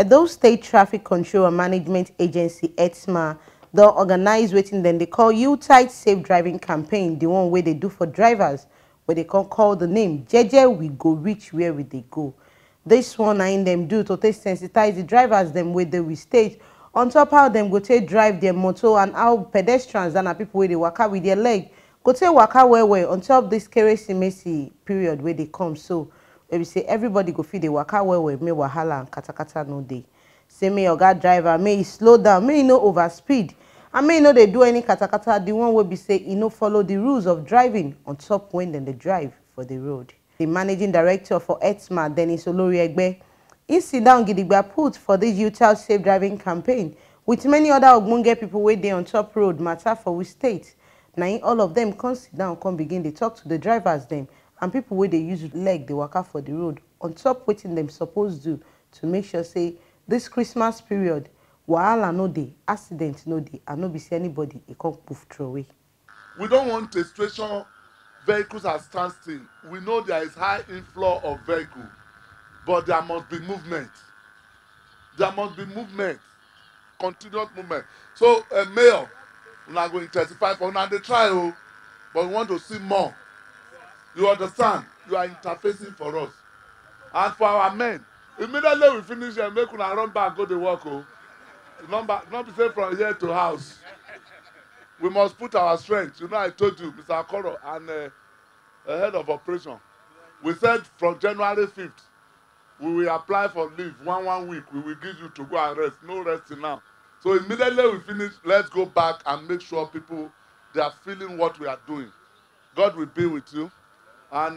Edo State Traffic Control and Management Agency (EDSTMA) don organize wetin dem dey call Yuletide Safe Driving Campaign, the one wey they do for drivers, where they can call the name Jeje we go reach where we dey go. This one na in them do to take sensitize the drivers them wey dey we state on top how them go take drive their motor and how pedestrians and people wey dey waka with their leg go take waka well on top this Keresimesi period where they come. So we say everybody go fit dey waka well may wahala and katakata no dey. Say may oga driver may he slow down, may he no overspeed, and may he no dey do any katakata. The one will be say he no follow the rules of driving on top when dem dey drive for the road. The managing director for EDSTMA, Dennis Oloriegbe, he sit down gidigba put for this Yuletide Safe Driving Campaign with many other ogbonge people wey dey on top road matter for we state. Now all of them come sit down, come begin dey talk to the drivers them and people wey dey use leg dey waka for the road on top wetin dem suppose do to make sure say this Christmas period wahala no dey, accident no dey, and no be say anybody e come poof throw away. We don't want a station vehicles at standstill. We know there is high inflow of vehicles, but there must be movement. There must be movement, continuous movement. So, Mayor, we are going to testify for now. They try, but we want to see more. You understand? You are interfacing for us. And for our men, immediately we finish and make una run back, go to work. Not be say from here to house. We must put our strength. You know, I told you, Mr. Akoro and head of operation. We said from January 5th, we will apply for leave one week. We will give you to go and rest. No resting now. So immediately we finish, let's go back and make sure people, they are feeling what we are doing. God will be with you. And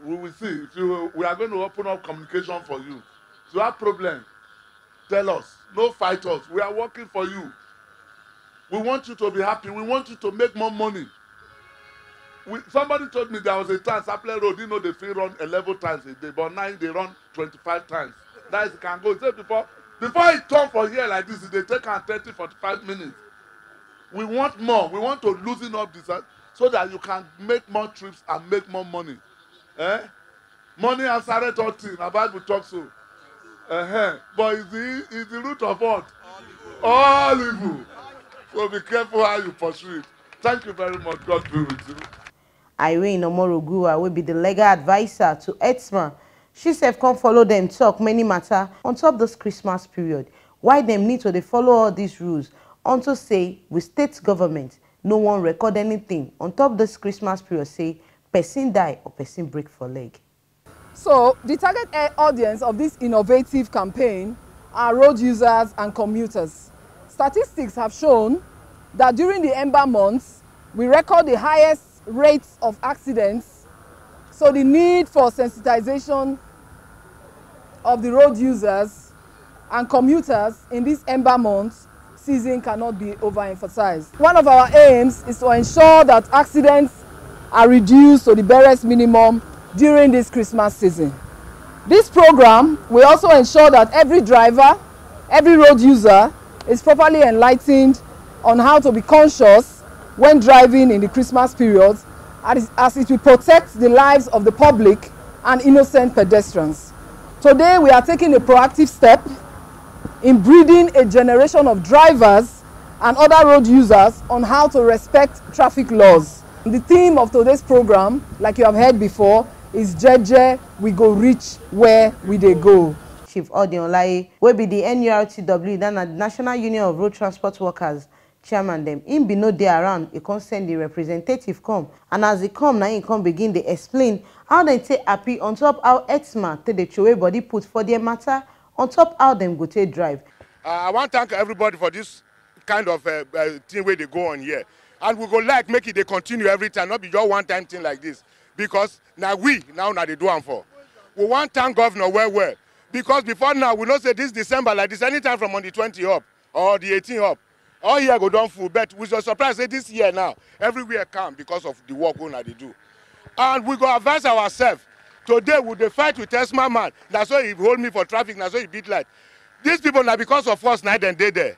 we will see. We are going to open up communication for you. If you have problem, tell us. No fight us. We are working for you. We want you to be happy. We want you to make more money. Somebody told me there was a time Sapler Road, they feel run 11 times a day, but now they run 25 times. That is, it can go. Say before it turn for here like this, they take 30, 45 minutes. We want more. We want to loosen up this so that you can make more trips and make more money. Money and sarret all things. About we talk so. But it's the root of what? All evil. So be careful how you pursue it. Thank you very much. God be with you. Irene Omorogua will be the legal advisor to EDSTMA. She said come follow them talk many matter on top this Christmas period. Why them need to they follow all these rules? Unto say with state government, no one record anything on top this Christmas period say person die or person break for leg. So the target audience of this innovative campaign are road users and commuters. Statistics have shown that during the Ember months, we record the highest rates of accidents. So the need for sensitization of the road users and commuters in this Ember months season cannot be overemphasized. One of our aims is to ensure that accidents are reduced to the barest minimum during this Christmas season. This program will also ensure that every driver, every road user is properly enlightened on how to be conscious when driving in the Christmas period, as it will protect the lives of the public and innocent pedestrians. Today we are taking a proactive step in breeding a generation of drivers and other road users on how to respect traffic laws. The theme of today's program, like you have heard before, is Jeje we go reach where we dey go. Chief Odionlaye will be the NURTW, then at the National Union of Road Transport Workers chairman them. Him be no day around, he can send the representative come. And as he come, now he come begin to explain how they take happy on top how EDSTMA take the throw body put for their matter on top how them go take drive. I want to thank everybody for this kind of thing where they go on here. And we go like make it they continue every time, not be just one time thing like this. Because now they do them for. We want to thank governor well. Because before now, we don't say this December like this, anytime from on the 20th up or the 18th up. All year go down full, but we are surprised say this year now, everywhere come because of the work they do. And we go advise ourselves. Today we dey fight with EDSTMA man. That's why he hold me for traffic, that's why he beat light. These people now because of us, night and day there.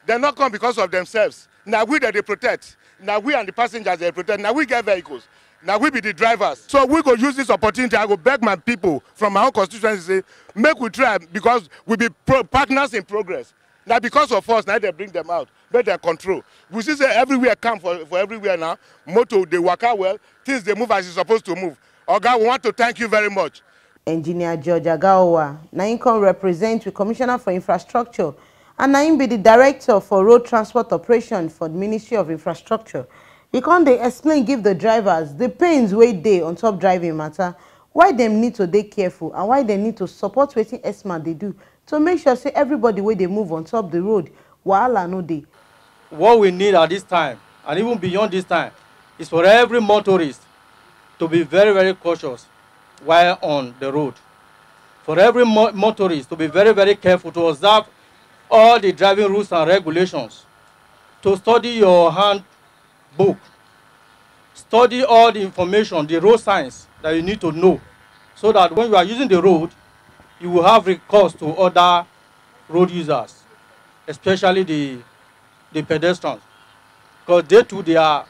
They not come because of themselves. Now we that they protect. Now we and the passengers they protect. Now we get vehicles. Now we be the drivers. So we go use this opportunity. I go beg my people from my own constituency, say, make we try, because we be partners in progress. Now because of us, now they bring them out, make them control. We see say everywhere come for everywhere now. Motor, they work out well, things they move as it's supposed to move. Oga, we want to thank you very much. Engineer Jeje na him come represent with Commissioner for Infrastructure, and na him be the Director for Road Transport Operation for the Ministry of Infrastructure. He come dey explain, give the drivers the pains wey dey on top driving matter, why them need to dey careful, and why they need to support wetin EDSTMA dey do to make sure say everybody wey dey move on top the road, wahala no dey. What we need at this time, and even beyond this time, is for every motorist to be very, very cautious while on the road. For every motorist to be very, very careful, to observe all the driving rules and regulations, to study your handbook, study all the information, the road signs that you need to know, so that when you are using the road, you will have recourse to other road users, especially the pedestrians, because they too, they are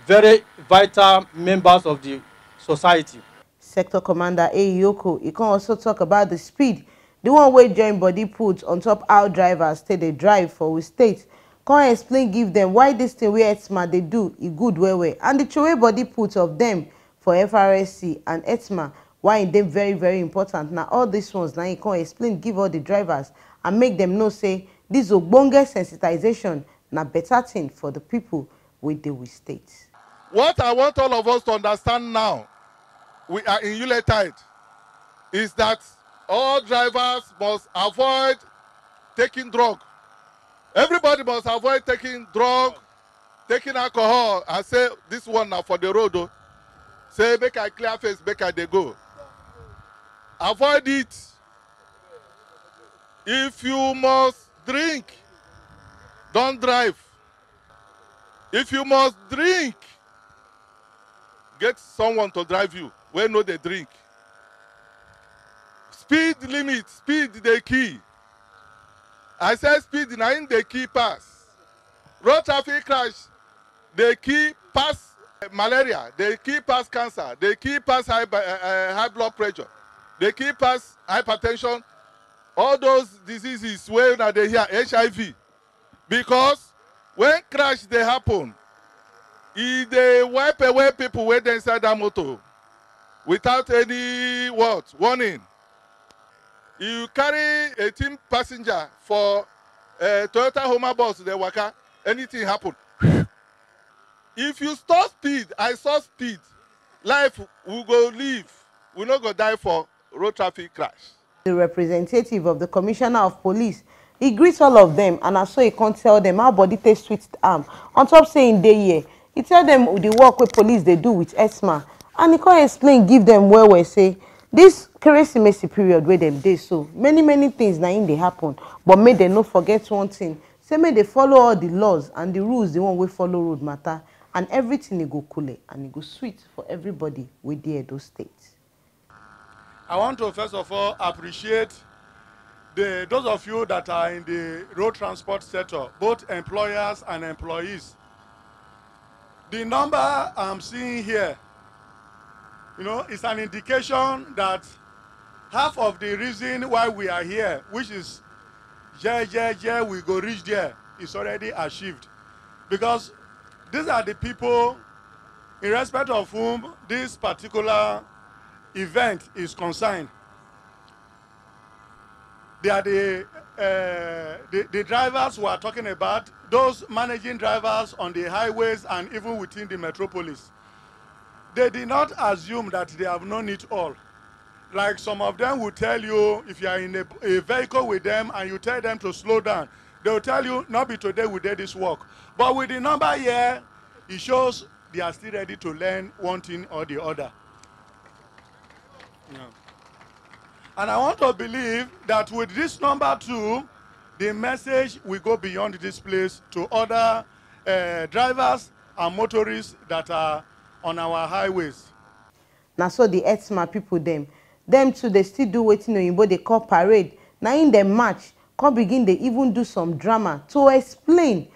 very vital members of the society. Sector Commander Yoko, he can also talk about the speed, the one way join body put on top how drivers stay they drive for we state. Can explain, give them why this thing wey EDSTMA they do a good way, and the throwaway body put of them for FRSC and EDSTMA, why they very, very important. Now all these ones now you can explain, give all the drivers and make them know say this ogbonge sensitization na better thing for the people with the we state. What I want all of us to understand now, we are in Yuletide, is that all drivers must avoid taking drug. Everybody must avoid taking drug, taking alcohol, and say this one now for the road. Oh. Say make I clear face, make I they go. Avoid it. If you must drink, don't drive. If you must drink, get someone to drive you. When no they drink. Speed limit, speed the key. I said speed na in the key pass. Road traffic crash, the key pass malaria, the key pass cancer, the key pass high blood pressure, the key pass hypertension, all those diseases where they hear HIV. Because when crash they happen, they wipe away people where they inside that motor without any warning. You carry 18 passenger for Toyota Homa bus, they waka, anything happen. If you stop speed, I saw speed, life will go live. We not go die for road traffic crash. The representative of the Commissioner of Police, he greets all of them, and also he can't tell them how body takes sweet arm. On top saying they here, he tell them the work with police they do with EDSTMA, and he can't explain, give them where we say this Keresimesi period where them day so many things now in they happen, but may they not forget one thing. Say may they follow all the laws and the rules, the one we follow road matter, and everything they go cool and it go sweet for everybody with the Edo State. I want to first of all appreciate those of you that are in the road transport sector, both employers and employees. The number I'm seeing here, you know, is an indication that half of the reason why we are here, which is Jeje, we go reach there, is already achieved. Because these are the people in respect of whom this particular event is concerned. They are the drivers who are talking about, those managing drivers on the highways and even within the metropolis. They did not assume that they have known it all. Like some of them will tell you, if you are in a vehicle with them and you tell them to slow down, they will tell you, not be today we did this work. But with the number here, it shows they are still ready to learn one thing or the other. Yeah. And I want to believe that with this number too, the message will go beyond this place to other drivers and motorists that are on our highways. Now so the EDSTMA people them too, they still do waiting on but they call parade. Now in the match, come begin they even do some drama to explain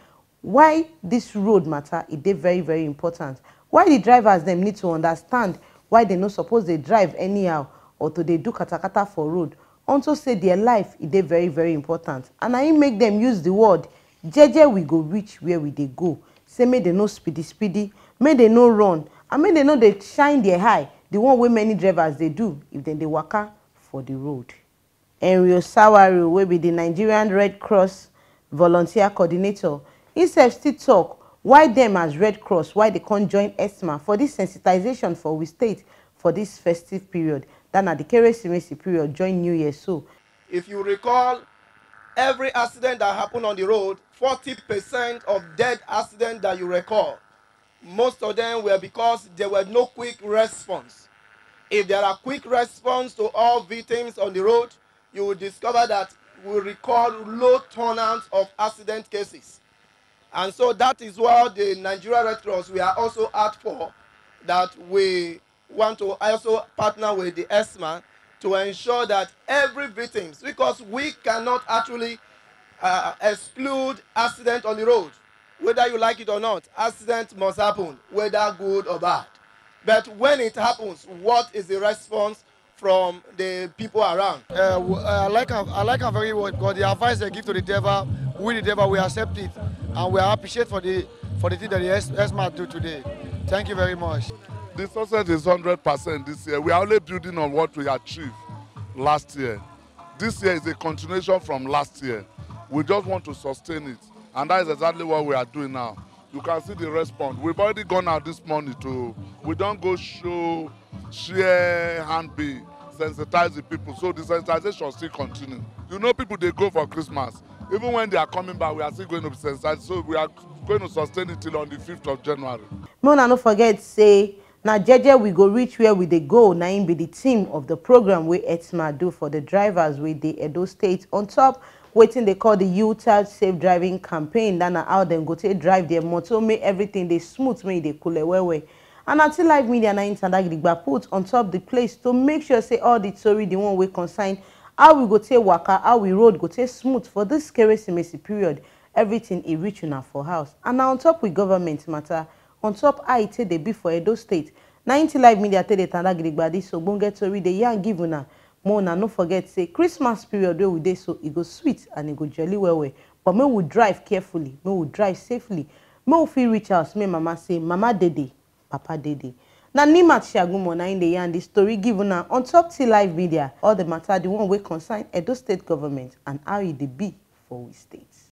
why this road matter is very, very important. Why the drivers them need to understand why they no suppose they drive anyhow or to they do katakata for road. Unto say their life is very, very important. And I make them use the word jeje we go reach where we they go. Say may they no speedy, may they no run, and may they know they shine their eye, the one way many drivers they do if then they waka for the road. Enrio Sawari, will be the Nigerian Red Cross volunteer coordinator, he still talk why them as Red Cross, why they can't join EDSTMA for this sensitization for we state for this festive period. Then at the Keresimesi period, join New Year. So, if you recall, every accident that happened on the road, 40% of dead accidents that you recall, most of them were because there were no quick response. If there are quick response to all victims on the road, you will discover that we record low turnout of accident cases. And so that is what the Nigeria Red Cross, we are also out for, that we want to also partner with the EDSTMA to ensure that every victim, because we cannot actually exclude accident on the road. Whether you like it or not, accident must happen, whether good or bad. But when it happens, what is the response from the people around? I like her very well because the advice they give to the driver, we accept it, and we appreciate for the thing that the EDSTMA do today. Thank you very much. The success is 100% this year. We are only building on what we achieved last year. This year is a continuation from last year. We just want to sustain it, and that is exactly what we are doing now. You can see the response. We've already gone out this morning to, we don't go show, share, handbill, sensitize the people. So the sensitization still continue. You know, people, they go for Christmas. Even when they are coming back, we are still going to be sensitized. So we are going to sustain it till on the 5th of January. May una no forget say now jeje we go reach where we they go. Now be the team of the program we EDSTMA do for the drivers with the Edo State on top. Waiting they call the Yuletide safe driving campaign. Then how them go to drive their motor, make everything they smooth, make they cool away. And until live media na internet put on top the place to make sure say all the story the one we consign how we go take waka, how we road go take smooth for this Keresimesi period. Everything is reach una for house. And now on top with government matter, on top how it they be for Edo State. 90 live media tell the tanda this so bonge story the young give una. More na no forget say Christmas period where we dey so it go sweet and it go jolly well. But may we drive carefully, may we drive safely, may we feel reach out, may mama say mama dede, papa dede. Na Nimat Shagumo na in the yarn the story given on top T live media all the matter the one way concern Edo State government and how it dey be for we states.